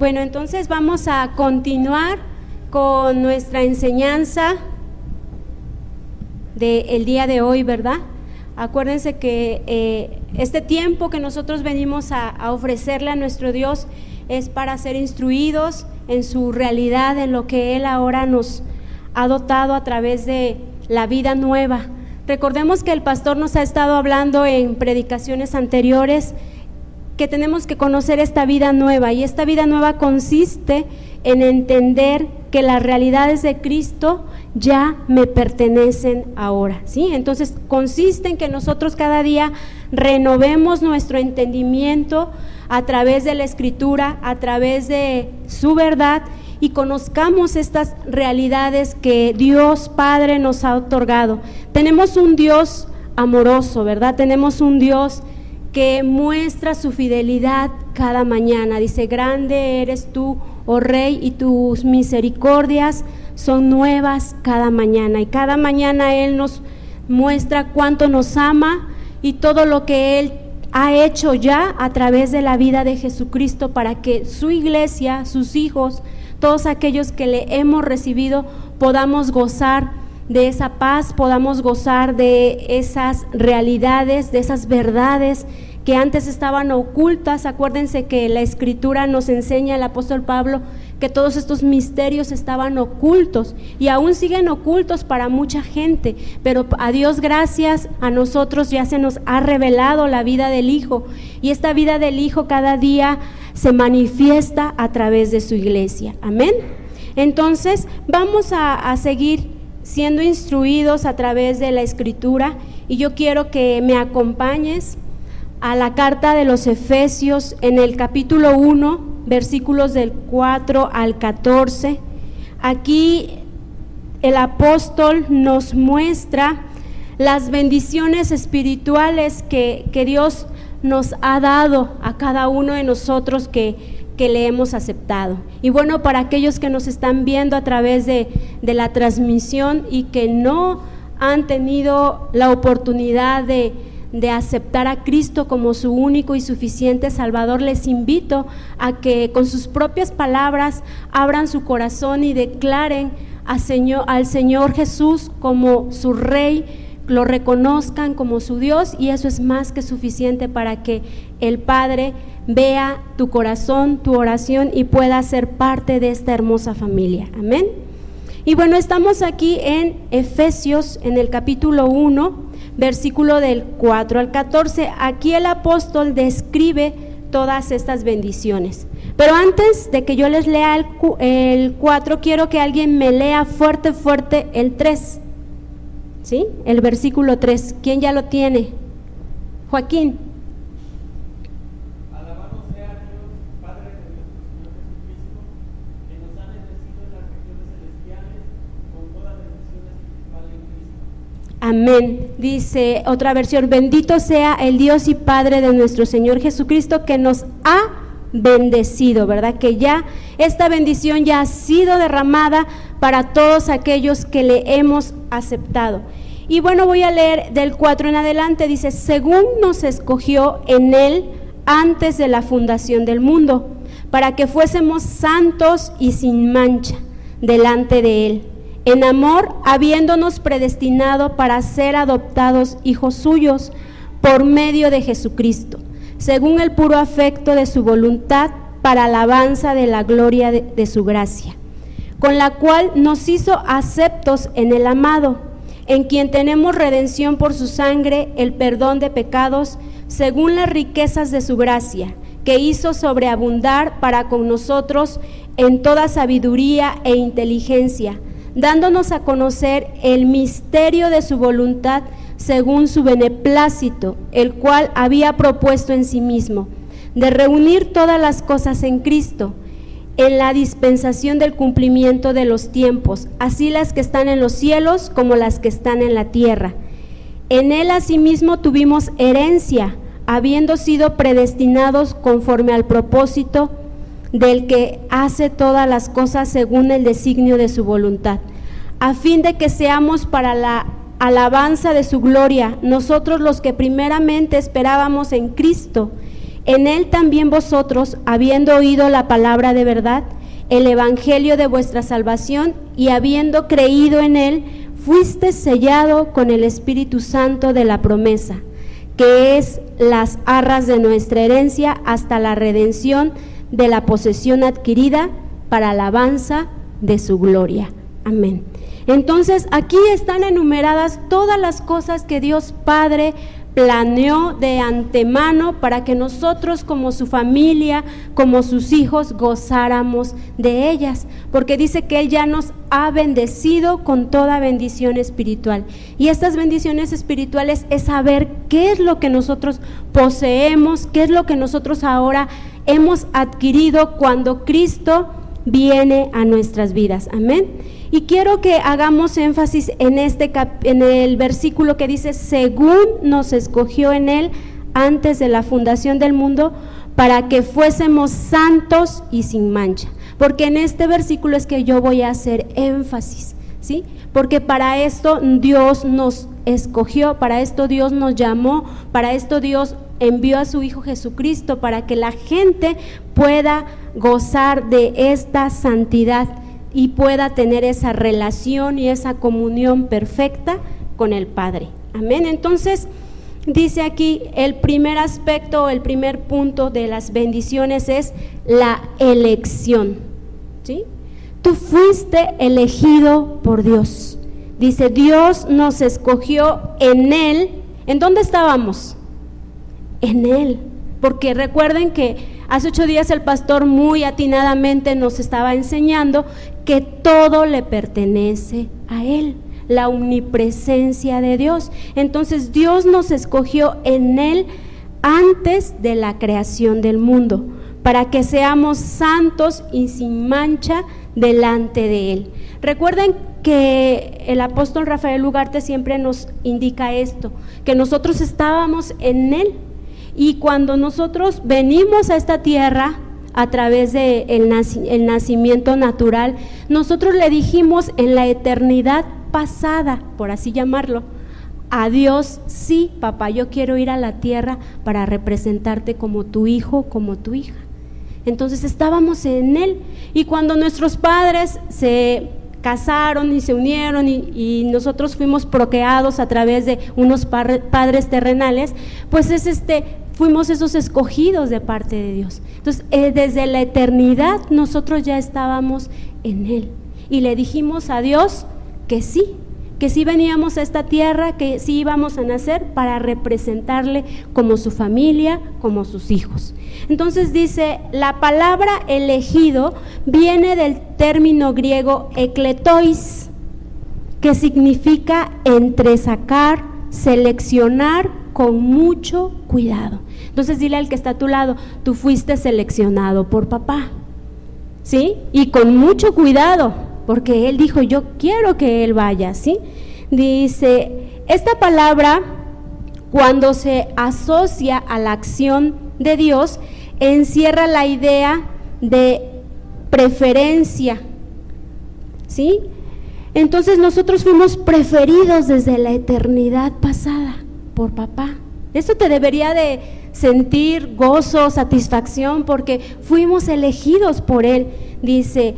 Bueno, entonces vamos a continuar con nuestra enseñanza del día de hoy, ¿verdad? Acuérdense que este tiempo que nosotros venimos a ofrecerle a nuestro Dios es para ser instruidos en su realidad, en lo que Él ahora nos ha dotado a través de la vida nueva. Recordemos que el pastor nos ha estado hablando en predicaciones anteriores que tenemos que conocer esta vida nueva, y esta vida nueva consiste en entender que las realidades de Cristo ya me pertenecen ahora, ¿sí? Entonces consiste en que nosotros cada día renovemos nuestro entendimiento a través de la Escritura, a través de su verdad, y conozcamos estas realidades que Dios Padre nos ha otorgado. Tenemos un Dios amoroso, ¿verdad? Tenemos un Dios que muestra su fidelidad cada mañana. Dice: grande eres tú, oh Rey, y tus misericordias son nuevas cada mañana. Y cada mañana Él nos muestra cuánto nos ama y todo lo que Él ha hecho ya a través de la vida de Jesucristo para que su iglesia, sus hijos, todos aquellos que le hemos recibido, podamos gozar de esa paz, podamos gozar de esas realidades, de esas verdades que antes estaban ocultas. Acuérdense que la Escritura nos enseña, el apóstol Pablo, que todos estos misterios estaban ocultos y aún siguen ocultos para mucha gente, pero a Dios gracias, a nosotros ya se nos ha revelado la vida del Hijo, y esta vida del Hijo cada día se manifiesta a través de su iglesia. Amén. Entonces vamos a seguir siendo instruidos a través de la Escritura, y yo quiero que me acompañes a la carta de los Efesios en el capítulo 1, versículos del 4 al 14. Aquí el apóstol nos muestra las bendiciones espirituales que Dios nos ha dado a cada uno de nosotros que le hemos aceptado. Y bueno, para aquellos que nos están viendo a través de la transmisión y que no han tenido la oportunidad de aceptar a Cristo como su único y suficiente Salvador, les invito a que con sus propias palabras abran su corazón y declaren al Señor Jesús como su Rey, lo reconozcan como su Dios, y eso es más que suficiente para que el Padre vea tu corazón, tu oración, y pueda ser parte de esta hermosa familia. Amén. Y bueno, estamos aquí en Efesios, en el capítulo 1, versículo del 4 al 14. Aquí el apóstol describe todas estas bendiciones. Pero antes de que yo les lea el 4, quiero que alguien me lea fuerte el 3. ¿Sí? El versículo 3. ¿Quién ya lo tiene? Joaquín. Alabado sea Dios, Padre de nuestro Señor Jesucristo, que nos ha bendecido en las regiones celestiales con toda bendición espiritual en Cristo. Amén. Dice otra versión: bendito sea el Dios y Padre de nuestro Señor Jesucristo, que nos ha bendecido, ¿verdad? Que ya esta bendición ya ha sido derramada para todos aquellos que le hemos aceptado. Y bueno, voy a leer del 4 en adelante. Dice: según nos escogió en Él antes de la fundación del mundo, para que fuésemos santos y sin mancha delante de Él, en amor, habiéndonos predestinado para ser adoptados hijos suyos por medio de Jesucristo, según el puro afecto de su voluntad, para alabanza de la gloria de su gracia, con la cual nos hizo aceptos en el amado, en quien tenemos redención por su sangre, el perdón de pecados, según las riquezas de su gracia, que hizo sobreabundar para con nosotros en toda sabiduría e inteligencia, dándonos a conocer el misterio de su voluntad, según su beneplácito, el cual había propuesto en sí mismo, de reunir todas las cosas en Cristo, en la dispensación del cumplimiento de los tiempos, así las que están en los cielos como las que están en la tierra. En Él asimismo tuvimos herencia, habiendo sido predestinados conforme al propósito del que hace todas las cosas según el designio de su voluntad, a fin de que seamos para la alabanza de su gloria, nosotros los que primeramente esperábamos en Cristo, En él también vosotros, habiendo oído la palabra de verdad, el evangelio de vuestra salvación, y habiendo creído en él, fuiste sellado con el Espíritu Santo de la promesa, que es las arras de nuestra herencia hasta la redención de la posesión adquirida para alabanza de su gloria. Amén. Entonces, aquí están enumeradas todas las cosas que Dios Padre planeó de antemano para que nosotros como su familia, como sus hijos, gozáramos de ellas, porque dice que Él ya nos ha bendecido con toda bendición espiritual, y estas bendiciones espirituales es saber qué es lo que nosotros poseemos, qué es lo que nosotros ahora hemos adquirido cuando Cristo viene a nuestras vidas. Amén. Y quiero que hagamos énfasis en en el versículo que dice: según nos escogió en él antes de la fundación del mundo, para que fuésemos santos y sin mancha. Porque en este versículo es que yo voy a hacer énfasis, ¿sí? Porque para esto Dios nos escogió, para esto Dios nos llamó, para esto Dios envió a su Hijo Jesucristo, para que la gente pueda gozar de esta santidad y pueda tener esa relación y esa comunión perfecta con el Padre. Amén. Entonces, dice aquí el primer aspecto, el primer punto de las bendiciones es la elección, ¿sí? Tú fuiste elegido por Dios. Dice, Dios nos escogió en Él. ¿En dónde estábamos? En Él. Porque recuerden que hace 8 días el pastor muy atinadamente nos estaba enseñando que todo le pertenece a Él, la omnipresencia de Dios. Entonces Dios nos escogió en Él antes de la creación del mundo, para que seamos santos y sin mancha delante de Él. Recuerden que el apóstol Rafael Ugarte siempre nos indica esto, que nosotros estábamos en Él, y cuando nosotros venimos a esta tierra a través de el nacimiento natural, nosotros le dijimos en la eternidad pasada, por así llamarlo, a Dios: sí, papá, yo quiero ir a la tierra para representarte como tu hijo, como tu hija. Entonces estábamos en Él, y cuando nuestros padres se casaron y se unieron y nosotros fuimos procreados a través de unos padres terrenales, pues fuimos esos escogidos de parte de Dios. Entonces desde la eternidad nosotros ya estábamos en Él, y le dijimos a Dios que sí veníamos a esta tierra, que sí íbamos a nacer para representarle como su familia, como sus hijos. Entonces dice, la palabra elegido viene del término griego ekletois, que significa entresacar, seleccionar con mucho cuidado. Entonces dile al que está a tu lado: tú fuiste seleccionado por papá, ¿sí? Y con mucho cuidado, porque Él dijo: yo quiero que Él vaya, ¿sí? Dice, esta palabra, cuando se asocia a la acción de Dios, encierra la idea de preferencia, ¿sí? Entonces nosotros fuimos preferidos desde la eternidad pasada por papá. Eso te debería de sentir gozo, satisfacción, porque fuimos elegidos por Él. Dice,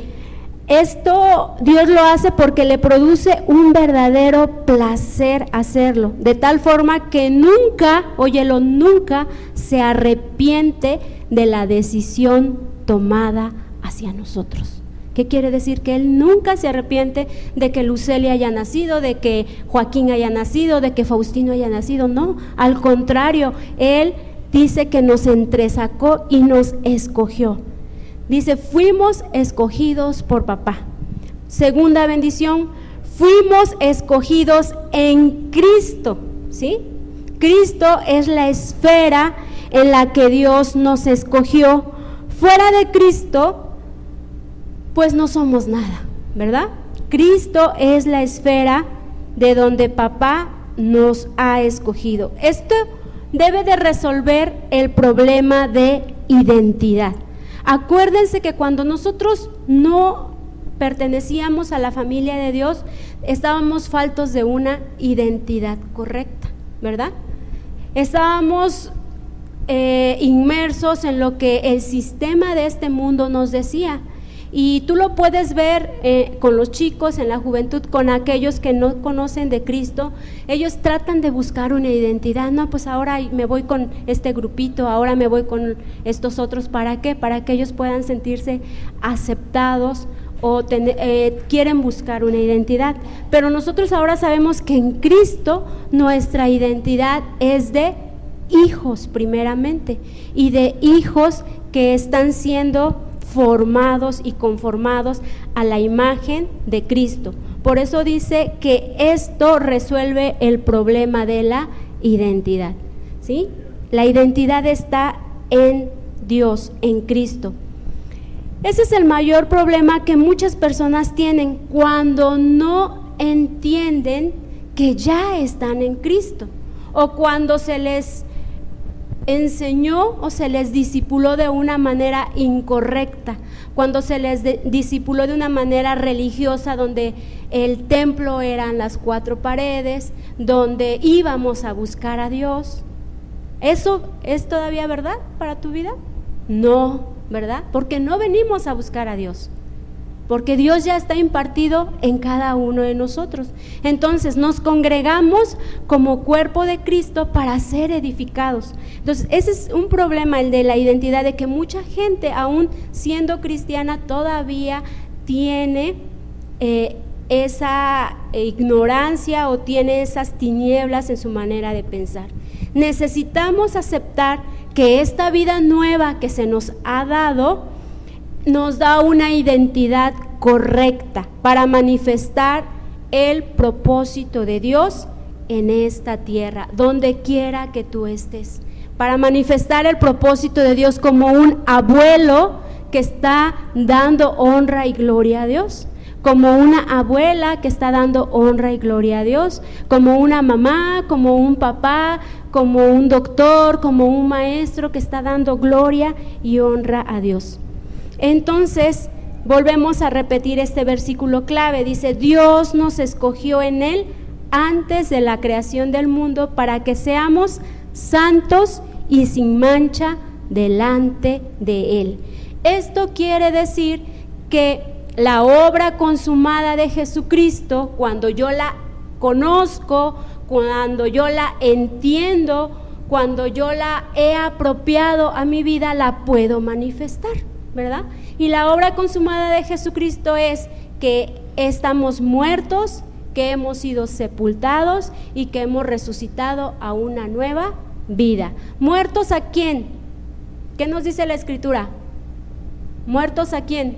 esto Dios lo hace porque le produce un verdadero placer hacerlo, de tal forma que nunca, óyelo, nunca se arrepiente de la decisión tomada hacia nosotros. ¿Qué quiere decir? Que Él nunca se arrepiente de que Lucely haya nacido, de que Joaquín haya nacido, de que Faustino haya nacido. No, al contrario, Él dice que nos entresacó y nos escogió. Dice, fuimos escogidos por papá. Segunda bendición, fuimos escogidos en Cristo, ¿sí? Cristo es la esfera en la que Dios nos escogió. Fuera de Cristo, pues no somos nada, ¿verdad? Cristo es la esfera de donde papá nos ha escogido. Esto debe de resolver el problema de identidad. Acuérdense que cuando nosotros no pertenecíamos a la familia de Dios, estábamos faltos de una identidad correcta, ¿verdad? Estábamos inmersos en lo que el sistema de este mundo nos decía. Y tú lo puedes ver con los chicos, en la juventud, con aquellos que no conocen de Cristo. Ellos tratan de buscar una identidad. No, pues ahora me voy con este grupito, ahora me voy con estos otros. ¿Para qué? Para que ellos puedan sentirse aceptados o quieren buscar una identidad. Pero nosotros ahora sabemos que en Cristo nuestra identidad es de hijos primeramente, y de hijos que están siendo formados y conformados a la imagen de Cristo. Por eso dice que esto resuelve el problema de la identidad, ¿sí? La identidad está en Dios, en Cristo. Ese es el mayor problema que muchas personas tienen cuando no entienden que ya están en Cristo, o cuando se les enseñó o se les discipuló de una manera incorrecta, cuando se les discipuló de una manera religiosa, donde el templo eran las 4 paredes, donde íbamos a buscar a Dios. ¿Eso es todavía verdad para tu vida? No, ¿verdad? Porque no venimos a buscar a Dios, porque Dios ya está impartido en cada uno de nosotros. Entonces nos congregamos como cuerpo de Cristo para ser edificados. Entonces ese es un problema, el de la identidad, de que mucha gente, aún siendo cristiana, todavía tiene esa ignorancia o tiene esas tinieblas en su manera de pensar. Necesitamos aceptar que esta vida nueva que se nos ha dado nos da una identidad correcta para manifestar el propósito de Dios en esta tierra, donde quiera que tú estés, para manifestar el propósito de Dios como un abuelo que está dando honra y gloria a Dios, como una abuela que está dando honra y gloria a Dios, como una mamá, como un papá, como un doctor, como un maestro que está dando gloria y honra a Dios. Entonces, volvemos a repetir este versículo clave. Dice: Dios nos escogió en Él antes de la creación del mundo para que seamos santos y sin mancha delante de Él. Esto quiere decir que la obra consumada de Jesucristo, cuando yo la conozco, cuando yo la entiendo, cuando yo la he apropiado a mi vida, la puedo manifestar, ¿verdad? Y la obra consumada de Jesucristo es que estamos muertos, que hemos sido sepultados y que hemos resucitado a una nueva vida. ¿Muertos a quién? ¿Qué nos dice la Escritura? ¿Muertos a quién?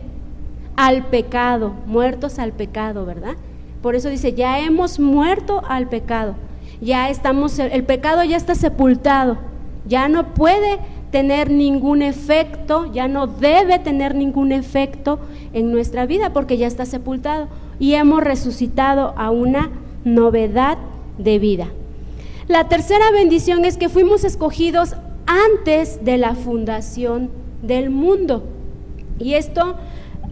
Al pecado, muertos al pecado, ¿verdad? Por eso dice, ya hemos muerto al pecado, ya estamos, el pecado ya está sepultado, ya no puede tener ningún efecto, ya no debe tener ningún efecto en nuestra vida porque ya está sepultado y hemos resucitado a una novedad de vida. La tercera bendición es que fuimos escogidos antes de la fundación del mundo, y esto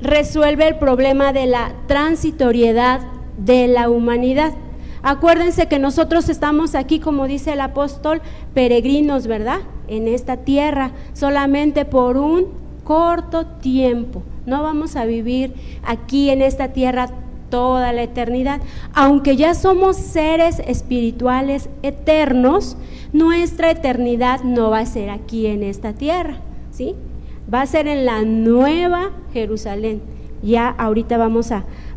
resuelve el problema de la transitoriedad de la humanidad. Acuérdense que nosotros estamos aquí, como dice el apóstol, peregrinos, ¿verdad? En esta tierra, solamente por un corto tiempo. No vamos a vivir aquí en esta tierra toda la eternidad. Aunque ya somos seres espirituales eternos, nuestra eternidad no va a ser aquí en esta tierra, ¿sí? Va a ser en la nueva Jerusalén. Ya ahorita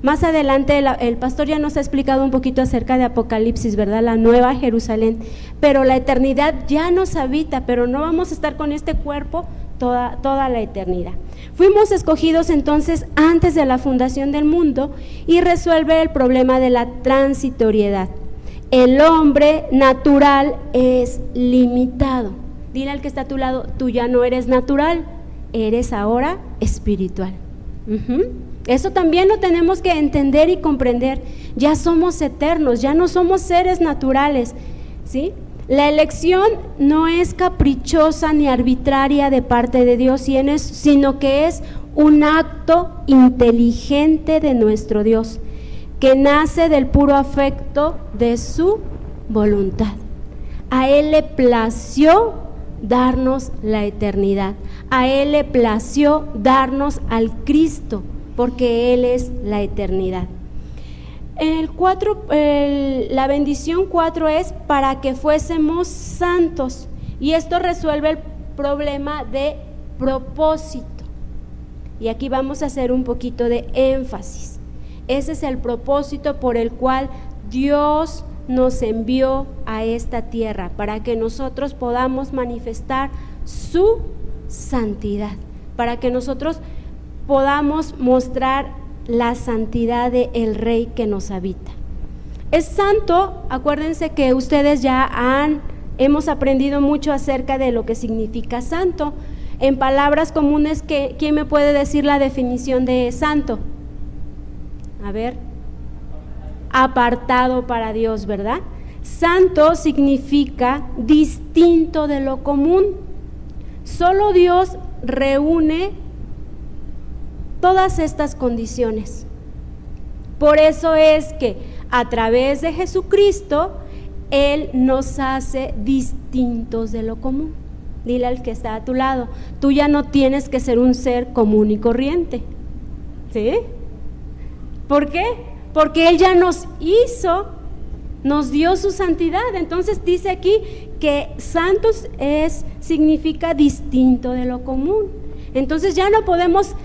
más adelante el pastor ya nos ha explicado un poquito acerca de Apocalipsis, ¿verdad? La nueva Jerusalén, pero la eternidad ya nos habita, pero no vamos a estar con este cuerpo toda la eternidad. Fuimos escogidos entonces antes de la fundación del mundo y resuelve el problema de la transitoriedad. El hombre natural es limitado. Dile al que está a tu lado, tú ya no eres natural, eres ahora espiritual. Eso también lo tenemos que entender y comprender. Ya somos eternos, ya no somos seres naturales, ¿sí? La elección no es caprichosa ni arbitraria de parte de Dios, sino que es un acto inteligente de nuestro Dios, que nace del puro afecto de su voluntad. A Él le plació darnos la eternidad. A Él le plació darnos al Cristo, porque Él es la eternidad. La bendición 4 es para que fuésemos santos, y esto resuelve el problema de propósito. Y aquí vamos a hacer un poquito de énfasis. Ese es el propósito por el cual Dios nos envió a esta tierra, para que nosotros podamos manifestar su santidad, para que nosotros podamos mostrar la santidad del Rey que nos habita. Es santo, acuérdense que ustedes ya hemos aprendido mucho acerca de lo que significa santo. En palabras comunes, ¿quién me puede decir la definición de santo? A ver, apartado para Dios, ¿verdad? Santo significa distinto de lo común. Solo Dios reúne todas estas condiciones. Por eso es que a través de Jesucristo, Él nos hace distintos de lo común. Dile al que está a tu lado, tú ya no tienes que ser un ser común y corriente. ¿Sí? ¿Por qué? Porque Él ya nos hizo, nos dio su santidad. Entonces dice aquí que santos significa distinto de lo común. Entonces ya no podemos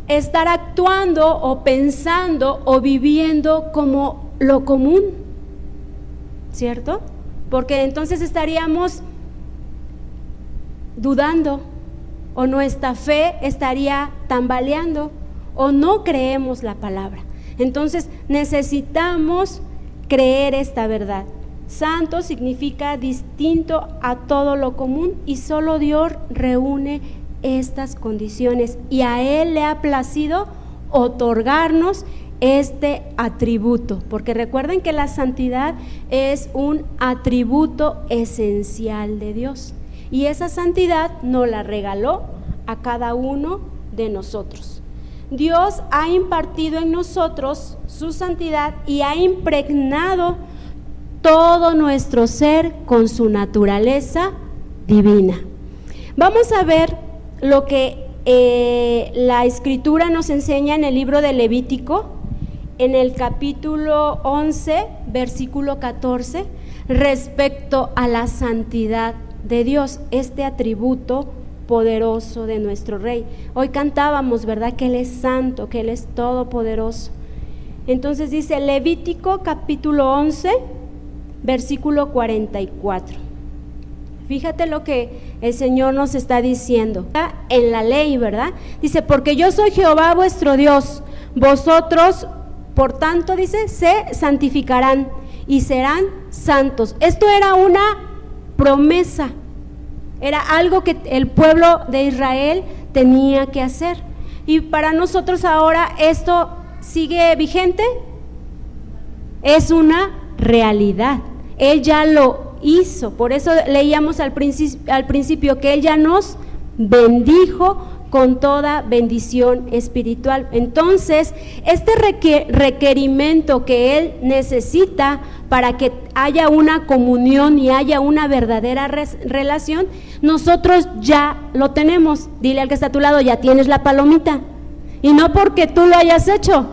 estar actuando o pensando o viviendo como lo común, ¿cierto? Porque entonces estaríamos dudando, o nuestra fe estaría tambaleando, o no creemos la palabra. Entonces necesitamos creer esta verdad. Santo significa distinto a todo lo común, y solo Dios reúne estas condiciones, y a Él le ha placido otorgarnos este atributo, porque recuerden que la santidad es un atributo esencial de Dios, y esa santidad nos la regaló a cada uno de nosotros. Dios ha impartido en nosotros su santidad y ha impregnado todo nuestro ser con su naturaleza divina. Vamos a ver lo que la Escritura nos enseña en el libro de Levítico, en el capítulo 11, versículo 14, respecto a la santidad de Dios, este atributo poderoso de nuestro Rey. Hoy cantábamos, ¿verdad?, que Él es santo, que Él es todopoderoso. Entonces dice Levítico capítulo 11, versículo 44. Fíjate lo que el Señor nos está diciendo en la ley, ¿verdad? Dice, porque yo soy Jehová vuestro Dios, vosotros, por tanto, dice, se santificarán y serán santos. Esto era una promesa, era algo que el pueblo de Israel tenía que hacer. Y para nosotros ahora esto sigue vigente, es una realidad. Él ya lo hizo, por eso leíamos al principio que Él ya nos bendijo con toda bendición espiritual. Entonces, este requerimiento que Él necesita para que haya una comunión y haya una verdadera relación, nosotros ya lo tenemos. Dile al que está a tu lado, ya tienes la palomita. Y no porque tú lo hayas hecho,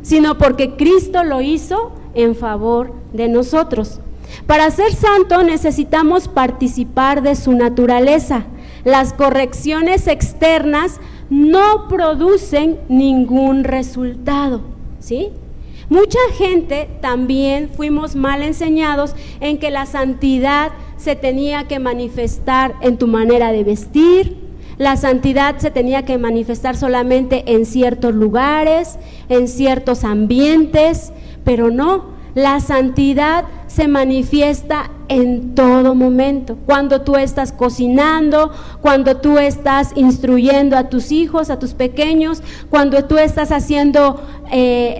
sino porque Cristo lo hizo en favor de nosotros. Para ser santo necesitamos participar de su naturaleza. Las correcciones externas no producen ningún resultado, ¿sí? Mucha gente también fuimos mal enseñados en que la santidad se tenía que manifestar en tu manera de vestir, la santidad se tenía que manifestar solamente en ciertos lugares, en ciertos ambientes, pero no. La santidad se manifiesta en todo momento, cuando tú estás cocinando, cuando tú estás instruyendo a tus hijos, a tus pequeños, cuando tú estás haciendo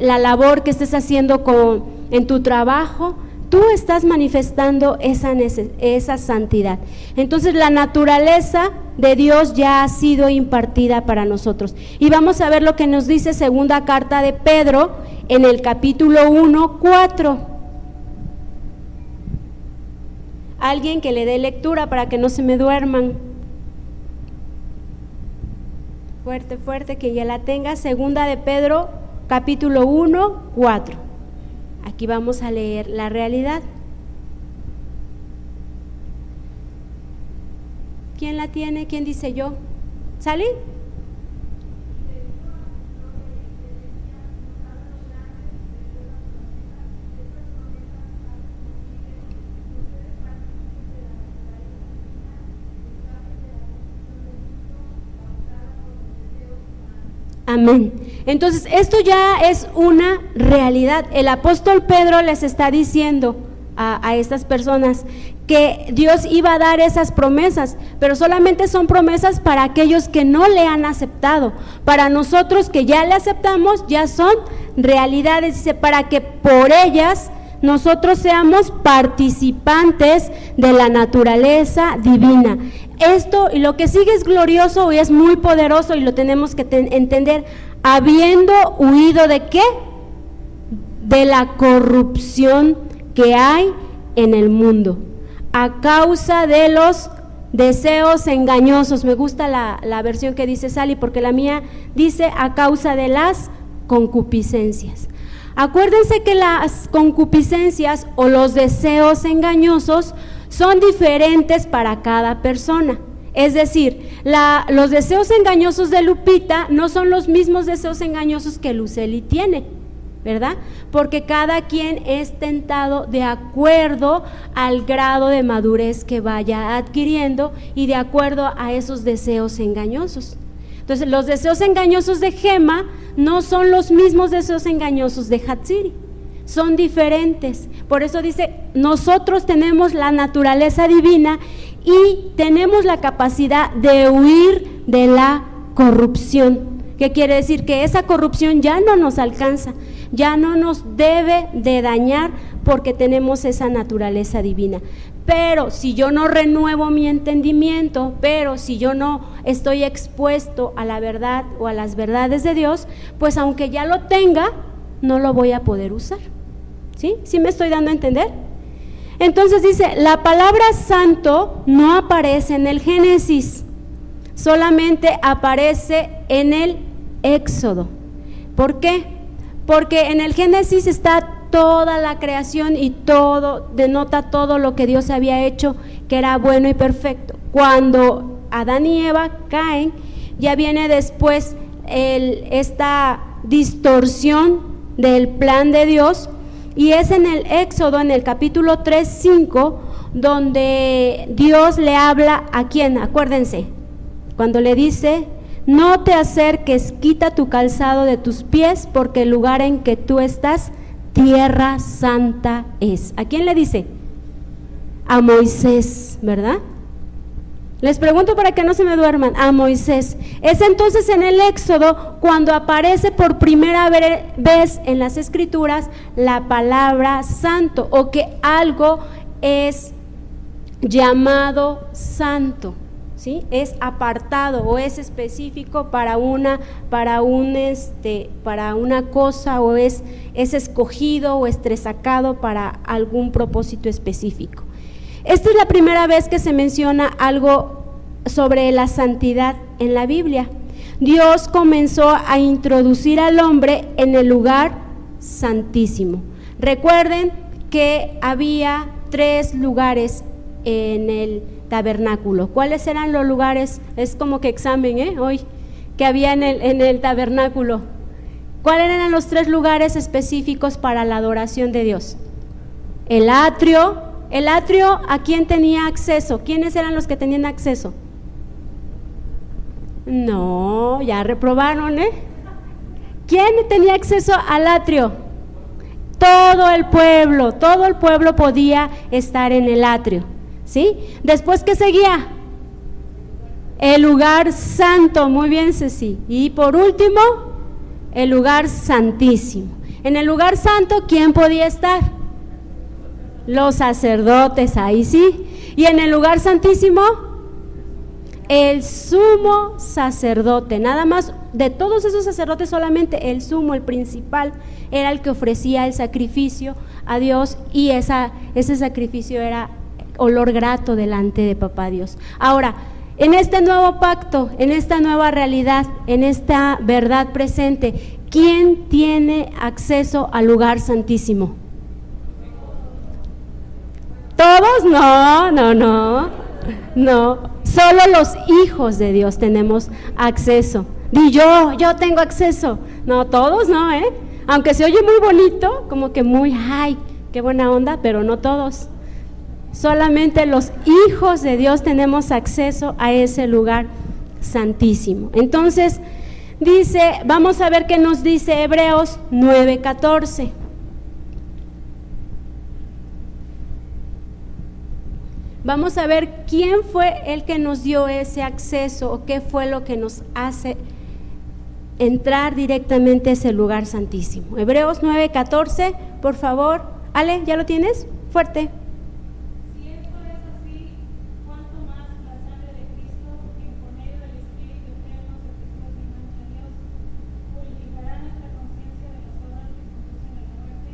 la labor que estés haciendo en tu trabajo, tú estás manifestando esa santidad. Entonces la naturaleza de Dios ya ha sido impartida para nosotros. Y vamos a ver lo que nos dice segunda carta de Pedro en el capítulo 1, 4. Alguien que le dé lectura para que no se me duerman. Fuerte, fuerte, que ya la tenga. Segunda de Pedro, capítulo 1, 4. Aquí vamos a leer la realidad. ¿Quién la tiene? ¿Quién dice yo? ¿Sale? Amén. Entonces, esto ya es una realidad. El apóstol Pedro les está diciendo a estas personas que Dios iba a dar esas promesas, pero solamente son promesas para aquellos que no le han aceptado. Para nosotros que ya le aceptamos, ya son realidades, dice, para que por ellas nosotros seamos participantes de la naturaleza divina. Esto y lo que sigue es glorioso y es muy poderoso y lo tenemos que entender, habiendo huido ¿de qué? De la corrupción que hay en el mundo, a causa de los deseos engañosos. Me gusta la versión que dice Sally, porque la mía dice a causa de las concupiscencias. Acuérdense que las concupiscencias o los deseos engañosos son diferentes para cada persona. Es decir, los deseos engañosos de Lupita no son los mismos deseos engañosos que Luceli tiene, ¿verdad? Porque cada quien es tentado de acuerdo al grado de madurez que vaya adquiriendo y de acuerdo a esos deseos engañosos. Entonces, los deseos engañosos de Gema no son los mismos deseos engañosos de Hatsiri, son diferentes. Por eso dice, nosotros tenemos la naturaleza divina y tenemos la capacidad de huir de la corrupción. ¿Qué quiere decir? Que esa corrupción ya no nos alcanza, ya no nos debe de dañar porque tenemos esa naturaleza divina. Pero si yo no renuevo mi entendimiento, pero si yo no estoy expuesto a la verdad o a las verdades de Dios, pues aunque ya lo tenga, no lo voy a poder usar. ¿Sí? ¿Sí me estoy dando a entender? Entonces dice, la palabra santo no aparece en el Génesis, solamente aparece en el Éxodo. ¿Por qué? Porque en el Génesis está toda la creación y todo, denota todo lo que Dios había hecho, que era bueno y perfecto. Cuando Adán y Eva caen, ya viene después esta distorsión del plan de Dios, y es en el Éxodo, en el capítulo 3:5, donde Dios le habla a quién, acuérdense, cuando le dice, no te acerques, quita tu calzado de tus pies, porque el lugar en que tú estás, tierra santa es. ¿A quién le dice? A Moisés, ¿verdad? Les pregunto para que no se me duerman, a Moisés. Es entonces en el Éxodo cuando aparece por primera vez en las Escrituras la palabra santo, o que algo es llamado santo, ¿sí? Es apartado o es específico para una cosa, o es escogido o estresacado para algún propósito específico. Esta es la primera vez que se menciona algo sobre la santidad en la Biblia. Dios comenzó a introducir al hombre en el lugar santísimo. Recuerden que había 3 lugares en el tabernáculo. ¿Cuáles eran los lugares? Es como que examen, hoy, que había en el tabernáculo. ¿Cuáles eran los 3 lugares específicos para la adoración de Dios? El atrio. El atrio, ¿a quién tenía acceso? ¿Quiénes eran los que tenían acceso? No, ya reprobaron, ¿Quién tenía acceso al atrio? Todo el pueblo podía estar en el atrio, ¿sí? Después, ¿qué seguía? El lugar santo, muy bien, Ceci. Y por último, el lugar santísimo. En el lugar santo, ¿quién podía estar? Los sacerdotes, ahí sí. Y en el lugar santísimo, el sumo sacerdote. Nada más, de todos esos sacerdotes, solamente el sumo, el principal, era el que ofrecía el sacrificio a Dios, y ese sacrificio era olor grato delante de Papá Dios. Ahora, en este nuevo pacto, en esta nueva realidad, en esta verdad presente, ¿quién tiene acceso al lugar santísimo? ¿Todos? No, solo los hijos de Dios tenemos acceso. Di yo tengo acceso. No, todos no, aunque se oye muy bonito, como que muy, ay, qué buena onda, pero no todos. Solamente los hijos de Dios tenemos acceso a ese lugar santísimo. Entonces, vamos a ver qué nos dice Hebreos 9:14. Vamos a ver quién fue el que nos dio ese acceso o qué fue lo que nos hace entrar directamente a ese lugar santísimo. Hebreos 9:14, por favor. Ale, ¿ya lo tienes? Fuerte. Si esto es así, ¿cuánto más la sangre de Cristo, quien por medio del Espíritu eterno se prestó sin mancha a Dios, purificará nuestra conciencia de las obras que conducen a la muerte,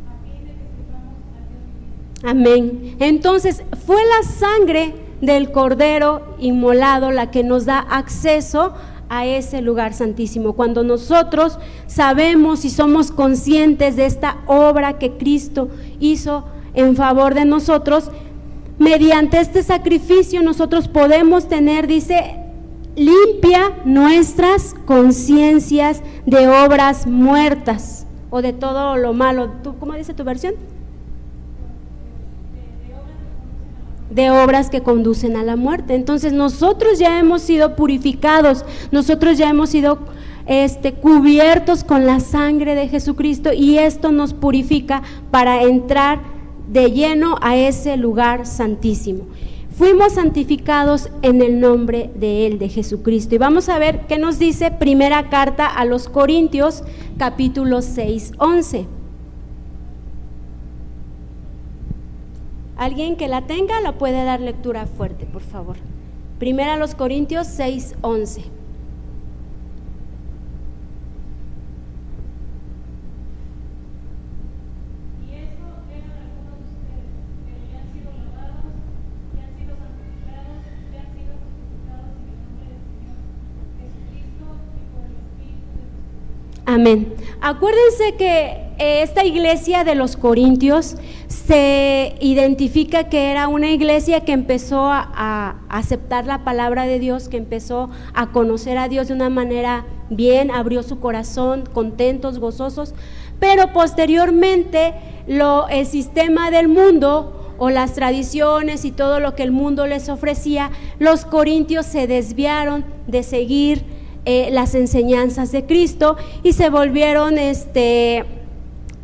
a fin de que sirvamos a Dios viviente? Amén. Entonces, fue la sangre del Cordero inmolado la que nos da acceso a ese lugar santísimo. Cuando nosotros sabemos y somos conscientes de esta obra que Cristo hizo en favor de nosotros, mediante este sacrificio nosotros podemos tener, limpia nuestras conciencias de obras muertas o de todo lo malo. ¿Cómo dice tu versión? De obras que conducen a la muerte. Entonces nosotros ya hemos sido purificados, nosotros ya hemos sido cubiertos con la sangre de Jesucristo, y esto nos purifica para entrar de lleno a ese lugar santísimo. Fuimos santificados en el nombre de Él, de Jesucristo. Y vamos a ver qué nos dice primera carta a los Corintios, capítulo 6:11. Alguien que la tenga la puede dar lectura fuerte, por favor. Primera a los Corintios 6:11. Y eso eran algunos de ustedes, pero ya han sido lavados, ya han sido santificados, ya han sido justificados en el nombre del Señor Jesucristo y por el Espíritu de Dios. Amén. Acuérdense que esta iglesia de los Corintios se identifica que era una iglesia que empezó a aceptar la palabra de Dios, que empezó a conocer a Dios de una manera bien, abrió su corazón, contentos, gozosos, pero posteriormente el sistema del mundo o las tradiciones y todo lo que el mundo les ofrecía, los corintios se desviaron de seguir las enseñanzas de Cristo y se volvieron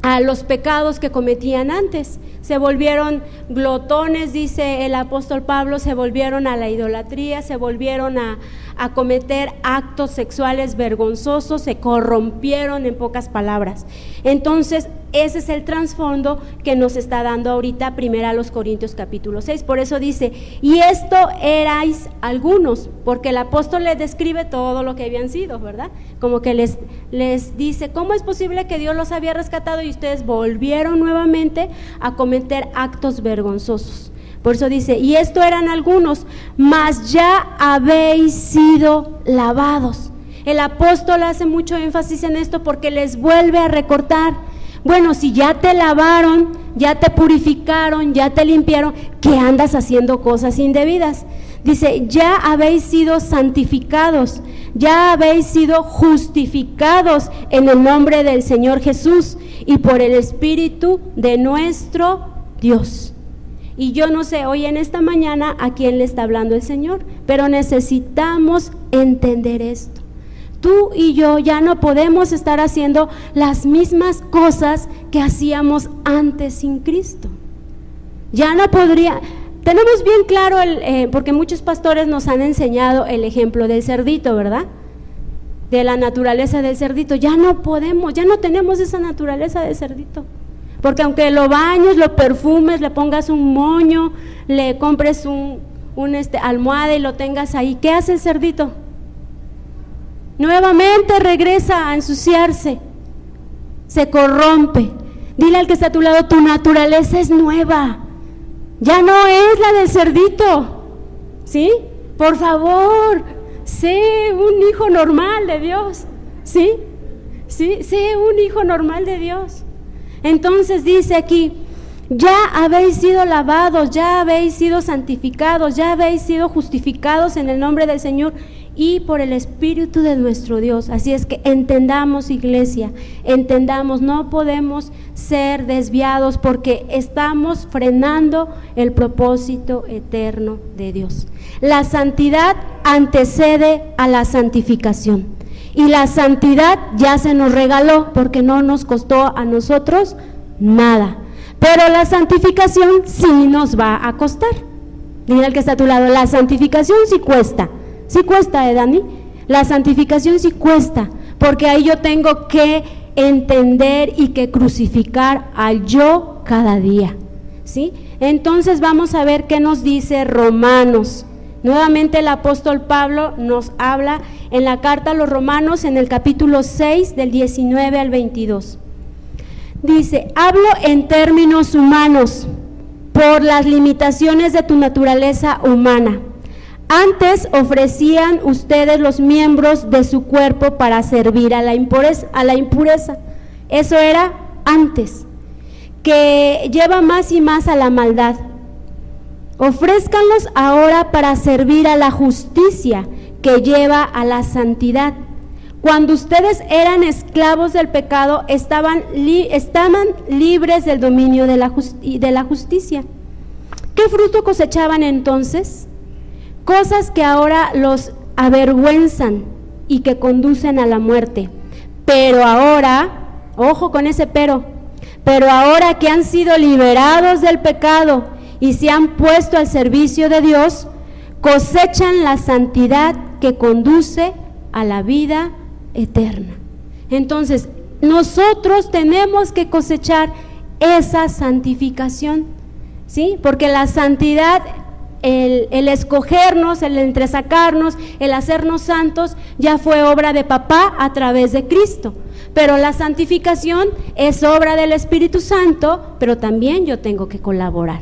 a los pecados que cometían antes. Se volvieron glotones, dice el apóstol Pablo, se volvieron a la idolatría, se volvieron a cometer actos sexuales vergonzosos, se corrompieron, en pocas palabras. Entonces, ese es el trasfondo que nos está dando ahorita primera a los Corintios capítulo 6. Por eso dice, y esto erais algunos, porque el apóstol les describe todo lo que habían sido, ¿verdad? Como que les dice, ¿cómo es posible que Dios los había rescatado y ustedes volvieron nuevamente a cometer actos vergonzosos? Por eso dice, y esto eran algunos, mas ya habéis sido lavados. El apóstol hace mucho énfasis en esto porque les vuelve a recortar. Bueno, si ya te lavaron, ya te purificaron, ya te limpiaron, ¿qué andas haciendo cosas indebidas? Dice, ya habéis sido santificados, ya habéis sido justificados en el nombre del Señor Jesús y por el Espíritu de nuestro Dios. Y yo no sé hoy en esta mañana a quién le está hablando el Señor, pero necesitamos entender esto. Tú y yo ya no podemos estar haciendo las mismas cosas que hacíamos antes sin Cristo. Ya no podría. Tenemos bien claro, porque muchos pastores nos han enseñado el ejemplo del cerdito, ¿verdad? De la naturaleza del cerdito. Ya no podemos, ya no tenemos esa naturaleza de cerdito. Porque aunque lo bañes, lo perfumes, le pongas un moño, le compres un almohada y lo tengas ahí, ¿qué hace el cerdito? Nuevamente regresa a ensuciarse, se corrompe. Dile al que está a tu lado, tu naturaleza es nueva, Ya no es la del cerdito, ¿sí? Por favor, sé un hijo normal de Dios, ¿sí? ¿Sí? Sé un hijo normal de Dios. Entonces dice aquí, ya habéis sido lavados, ya habéis sido santificados, ya habéis sido justificados en el nombre del Señor y por el Espíritu de nuestro Dios. Así es que entendamos, iglesia, entendamos, no podemos ser desviados porque estamos frenando el propósito eterno de Dios. La santidad antecede a la santificación y la santidad ya se nos regaló porque no nos costó a nosotros nada, pero la santificación sí nos va a costar. Dile al que está a tu lado, la santificación sí cuesta. Sí cuesta, Dani. La santificación sí cuesta, porque ahí yo tengo que entender y que crucificar al yo cada día, ¿sí? Entonces vamos a ver qué nos dice Romanos. Nuevamente el apóstol Pablo nos habla en la carta a los Romanos en el capítulo 6 del 19 al 22. Dice, hablo en términos humanos por las limitaciones de tu naturaleza humana. Antes ofrecían ustedes los miembros de su cuerpo para servir a la impureza. Eso era antes, que lleva más y más a la maldad. Ofrézcanlos ahora para servir a la justicia, que lleva a la santidad. Cuando ustedes eran esclavos del pecado, estaban libres del dominio de la justicia. ¿Qué fruto cosechaban entonces? Cosas que ahora los avergüenzan y que conducen a la muerte. Pero ahora, ojo con ese pero ahora que han sido liberados del pecado y se han puesto al servicio de Dios, cosechan la santidad que conduce a la vida eterna. Entonces, nosotros tenemos que cosechar esa santificación, ¿sí? Porque la santidad, el escogernos, el entresacarnos, el hacernos santos, ya fue obra de papá a través de Cristo. Pero la santificación es obra del Espíritu Santo, pero también yo tengo que colaborar.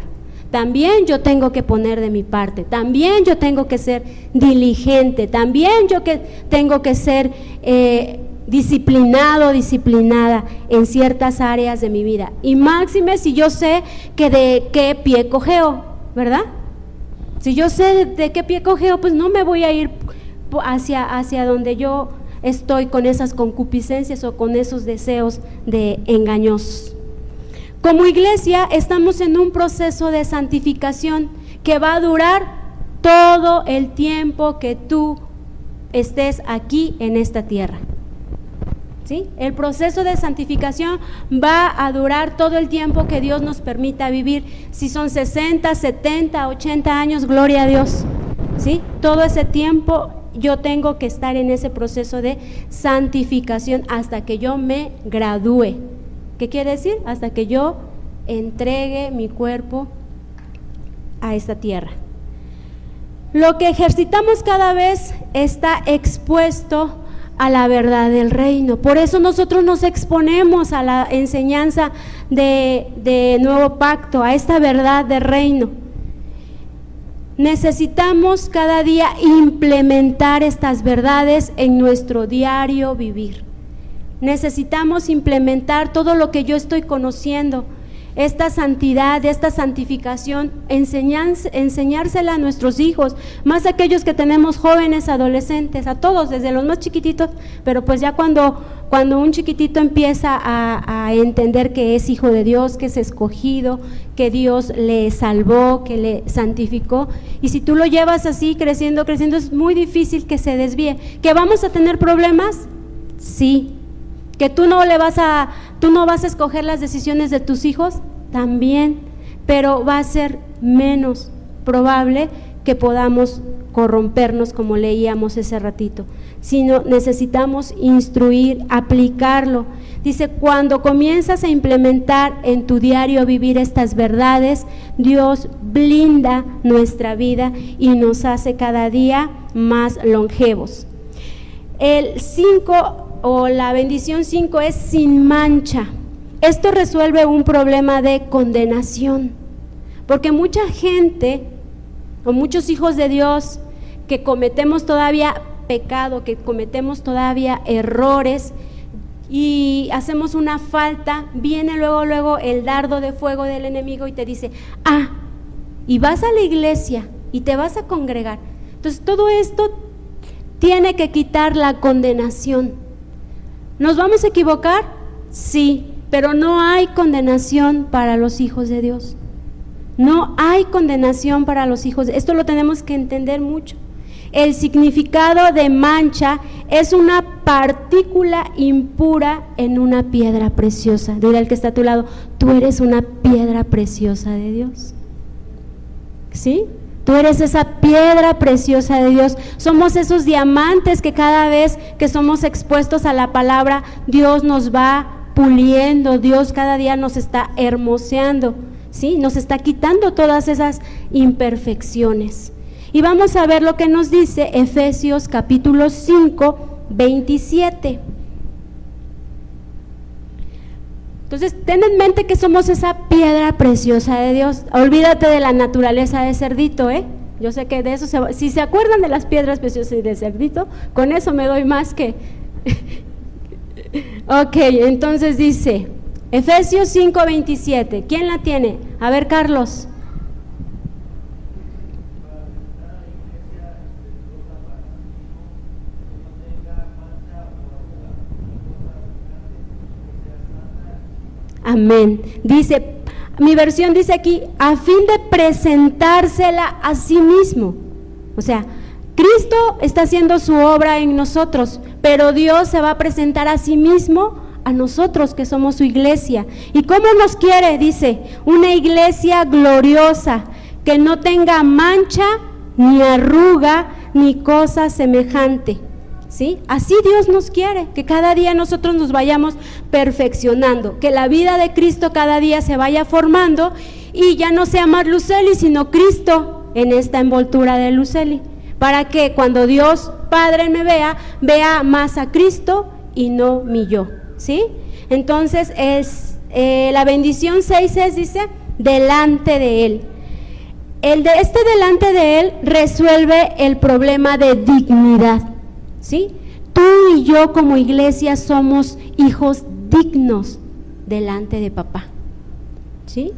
También yo tengo que poner de mi parte, también yo tengo que ser diligente, también yo tengo que ser disciplinado, disciplinada en ciertas áreas de mi vida. Y máxime si yo sé que de qué pie cojeo, ¿verdad? Si yo sé de qué pie cojeo, pues no me voy a ir hacia donde yo estoy con esas concupiscencias o con esos deseos de engañosos. Como iglesia estamos en un proceso de santificación que va a durar todo el tiempo que tú estés aquí en esta tierra, ¿sí? El proceso de santificación va a durar todo el tiempo que Dios nos permita vivir. Si son 60, 70, 80 años, gloria a Dios, ¿sí? Todo ese tiempo yo tengo que estar en ese proceso de santificación hasta que yo me gradúe. ¿Qué quiere decir? Hasta que yo entregue mi cuerpo a esta tierra. Lo que ejercitamos cada vez está expuesto a la verdad del reino. Por eso nosotros nos exponemos a la enseñanza de nuevo pacto, a esta verdad del reino. Necesitamos cada día implementar estas verdades en nuestro diario vivir. Necesitamos implementar todo lo que yo estoy conociendo, esta santidad, esta santificación, enseñársela a nuestros hijos, más aquellos que tenemos jóvenes, adolescentes, a todos, desde los más chiquititos, pero pues ya cuando un chiquitito empieza a entender que es hijo de Dios, que es escogido, que Dios le salvó, que le santificó, y si tú lo llevas así creciendo, es muy difícil que se desvíe. ¿Que vamos a tener problemas? Sí. ¿Que tú no vas a escoger las decisiones de tus hijos? También, pero va a ser menos probable que podamos corrompernos como leíamos ese ratito, sino necesitamos instruir, aplicarlo. Dice, cuando comienzas a implementar en tu diario vivir estas verdades, Dios blinda nuestra vida y nos hace cada día más longevos. El 5 o la bendición 5 es sin mancha. Esto resuelve un problema de condenación, porque mucha gente o muchos hijos de Dios que cometemos todavía pecado, que cometemos todavía errores y hacemos una falta, viene luego el dardo de fuego del enemigo y te dice, y vas a la iglesia y te vas a congregar. Entonces todo esto tiene que quitar la condenación. ¿Nos vamos a equivocar? Sí, pero no hay condenación para los hijos de Dios. No hay condenación para los hijos. Esto lo tenemos que entender mucho. El significado de mancha es una partícula impura en una piedra preciosa. Dile al que está a tu lado, tú eres una piedra preciosa de Dios. ¿Sí? Tú eres esa piedra preciosa de Dios. Somos esos diamantes que cada vez que somos expuestos a la palabra, Dios nos va puliendo, Dios cada día nos está hermoseando, ¿sí? Nos está quitando todas esas imperfecciones. Y vamos a ver lo que nos dice Efesios capítulo 5, 27. Entonces, ten en mente que somos esa piedra preciosa de Dios. Olvídate de la naturaleza de cerdito, Yo sé que de eso, si se acuerdan de las piedras preciosas y de cerdito, con eso me doy más que... Ok, entonces dice, Efesios 5, 27. ¿Quién la tiene? A ver, Carlos. Amén. Dice, mi versión dice aquí, a fin de presentársela a sí mismo. O sea, Cristo está haciendo su obra en nosotros, pero Dios se va a presentar a sí mismo a nosotros que somos su iglesia. ¿Y cómo nos quiere? Dice, una iglesia gloriosa, que no tenga mancha, ni arruga, ni cosa semejante. ¿Sí? Así Dios nos quiere, que cada día nosotros nos vayamos perfeccionando, que la vida de Cristo cada día se vaya formando y ya no sea más Luceli, sino Cristo en esta envoltura de Luceli, para que cuando Dios Padre me vea más a Cristo y no mi yo, ¿sí? Entonces la bendición 6 dice, delante de Él. Delante de Él resuelve el problema de dignidad. ¿Sí? Tú y yo como iglesia somos hijos dignos delante de papá. ¿Sí?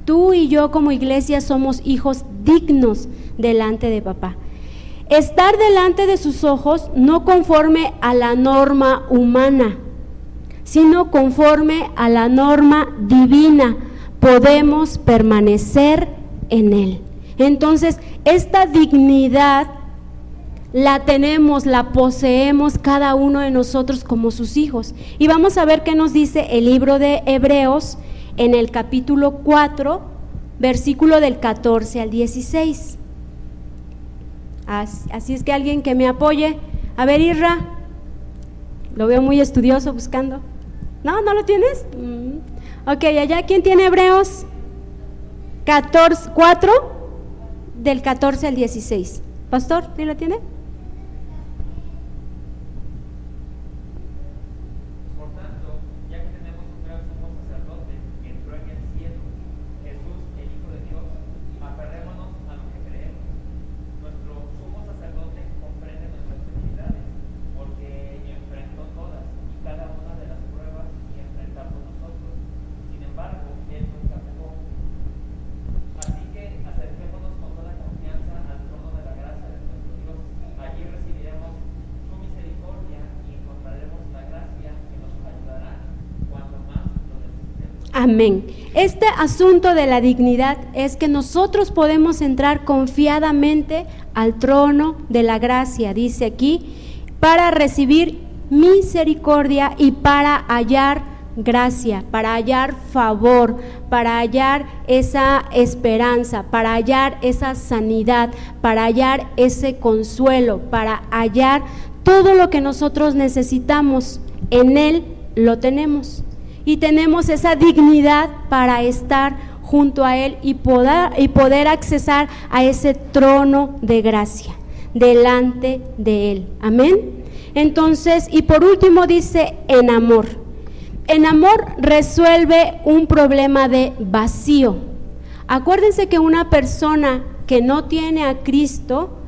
Tú y yo como iglesia somos hijos dignos delante de papá. Estar delante de sus ojos no conforme a la norma humana, sino conforme a la norma divina. Podemos permanecer en Él. Entonces, esta dignidad la tenemos, la poseemos cada uno de nosotros como sus hijos. Y vamos a ver qué nos dice el libro de Hebreos en el capítulo 4, versículo del 14 al 16. Así es que alguien que me apoye. A ver, Irra, lo veo muy estudioso buscando. ¿No lo tienes? Ok, allá, ¿quién tiene Hebreos 4, del 14 al 16? Pastor, ¿sí lo tiene? Amén. Este asunto de la dignidad es que nosotros podemos entrar confiadamente al trono de la gracia, dice aquí, para recibir misericordia y para hallar gracia, para hallar favor, para hallar esa esperanza, para hallar esa sanidad, para hallar ese consuelo, para hallar todo lo que nosotros necesitamos. En Él lo tenemos. Y tenemos esa dignidad para estar junto a Él y poder accesar a ese trono de gracia delante de Él. Amén. Entonces, y por último dice, en amor. En amor resuelve un problema de vacío. Acuérdense que una persona que no tiene a Cristo,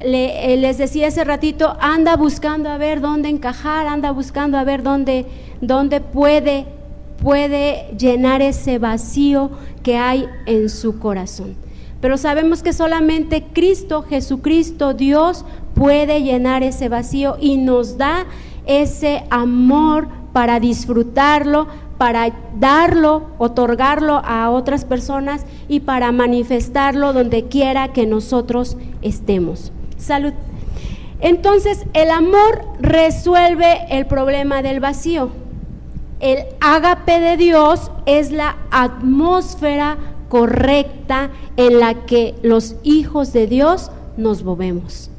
les decía hace ratito, anda buscando a ver dónde encajar, anda buscando a ver dónde puede llenar ese vacío que hay en su corazón. Pero sabemos que solamente Cristo, Jesucristo, Dios, puede llenar ese vacío y nos da ese amor para disfrutarlo, para darlo, otorgarlo a otras personas y para manifestarlo donde quiera que nosotros estemos. Salud. Entonces, el amor resuelve el problema del vacío. El ágape de Dios es la atmósfera correcta en la que los hijos de Dios nos movemos.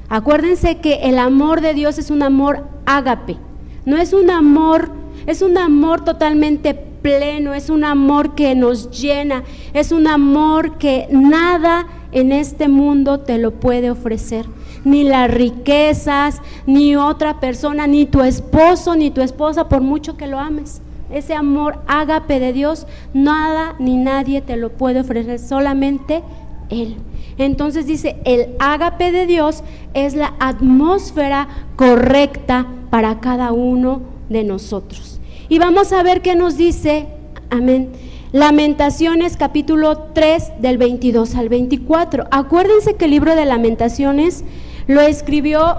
Acuérdense que el amor de Dios es un amor ágape, no es un amor, es un amor totalmente pleno, es un amor que nos llena, es un amor que nada en este mundo te lo puede ofrecer, ni las riquezas, ni otra persona, ni tu esposo, ni tu esposa, por mucho que lo ames. Ese amor ágape de Dios, nada ni nadie te lo puede ofrecer, solamente Él. Entonces dice, el ágape de Dios es la atmósfera correcta para cada uno de nosotros. Y vamos a ver qué nos dice, amén, Lamentaciones capítulo 3 del 22 al 24. Acuérdense que el libro de Lamentaciones lo escribió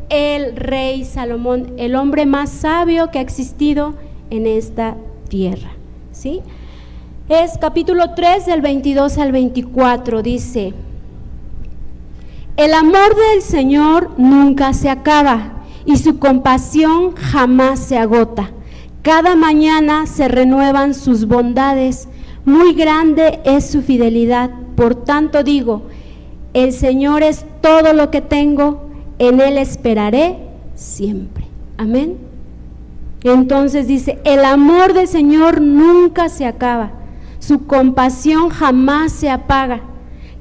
el rey Salomón, el hombre más sabio que ha existido en esta tierra, ¿sí? Es capítulo 3 del 22 al 24, dice: el amor del Señor nunca se acaba y su compasión jamás se agota. Cada mañana se renuevan sus bondades, muy grande es su fidelidad. Por tanto digo, el Señor es todo lo que tengo, en Él esperaré siempre. Amén. Entonces dice, el amor del Señor nunca se acaba, su compasión jamás se apaga.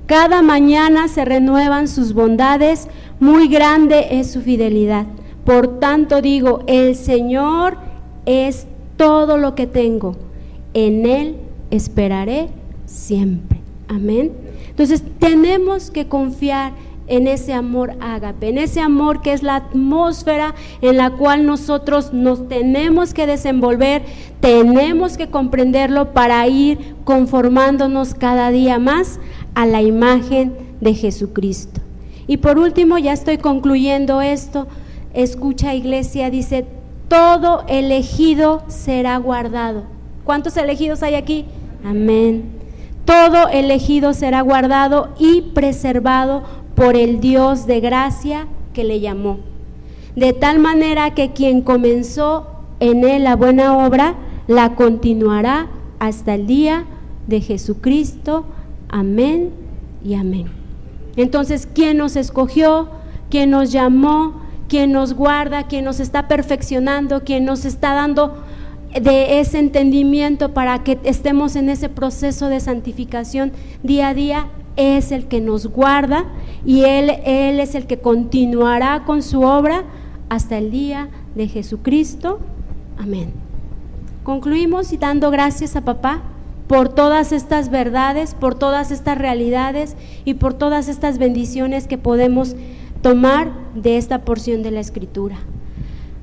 Cada mañana se renuevan sus bondades, muy grande es su fidelidad. Por tanto digo, el Señor es todo lo que tengo, en Él esperaré siempre. Amén. Entonces tenemos que confiar en ese amor ágape, en ese amor que es la atmósfera en la cual nosotros nos tenemos que desenvolver, tenemos que comprenderlo para ir conformándonos cada día más a la imagen de Jesucristo. Y por último, ya estoy concluyendo esto, escucha, iglesia, dice, todo elegido será guardado. ¿Cuántos elegidos hay aquí? Amén. Todo elegido será guardado y preservado por el Dios de gracia que le llamó, de tal manera que quien comenzó en él la buena obra, la continuará hasta el día de Jesucristo. Amén y amén. Entonces, ¿quién nos escogió? ¿Quién nos llamó? ¿Quién nos guarda? ¿Quién nos está perfeccionando? ¿Quién nos está dando de ese entendimiento para que estemos en ese proceso de santificación día a día? Es el que nos guarda y Él es el que continuará con su obra hasta el día de Jesucristo. Amén. Concluimos y dando gracias a papá por todas estas verdades, por todas estas realidades y por todas estas bendiciones que podemos tomar de esta porción de la Escritura.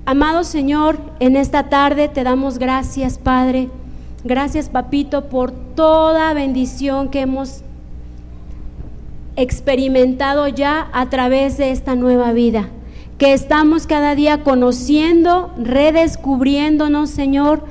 Amado Señor, en esta tarde te damos gracias, Padre. Gracias, Papito, por toda bendición que hemos experimentado ya a través de esta nueva vida, que estamos cada día conociendo, redescubriéndonos, Señor,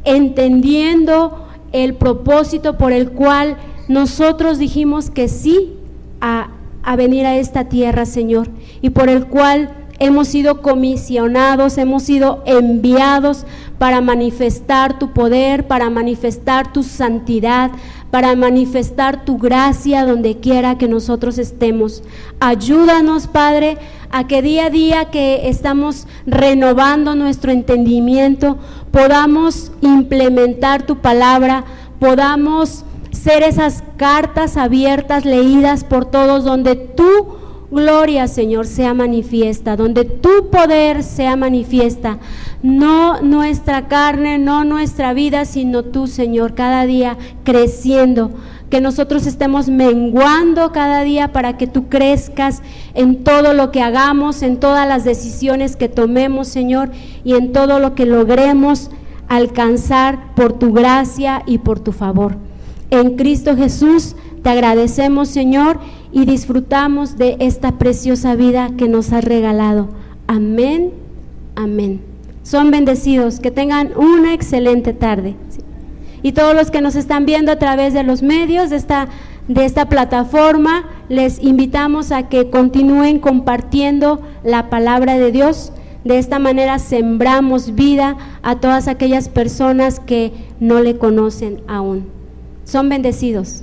entendiendo el propósito por el cual nosotros dijimos que sí a venir a esta tierra, Señor, y por el cual hemos sido comisionados, hemos sido enviados para manifestar tu poder, para manifestar tu santidad, para manifestar tu gracia donde quiera que nosotros estemos. Ayúdanos, Padre, a que día a día que estamos renovando nuestro entendimiento, podamos implementar tu palabra, podamos ser esas cartas abiertas, leídas por todos, donde tú gloria, Señor, sea manifiesta, donde tu poder sea manifiesta, no nuestra carne, no nuestra vida, sino tú, Señor, cada día creciendo, que nosotros estemos menguando cada día para que tú crezcas en todo lo que hagamos, en todas las decisiones que tomemos, Señor, y en todo lo que logremos alcanzar por tu gracia y por tu favor. En Cristo Jesús te agradecemos, Señor, y disfrutamos de esta preciosa vida que nos has regalado. Amén, amén. Son bendecidos, que tengan una excelente tarde. Y todos los que nos están viendo a través de los medios de esta plataforma, les invitamos a que continúen compartiendo la palabra de Dios. De esta manera sembramos vida a todas aquellas personas que no le conocen aún. Son bendecidos.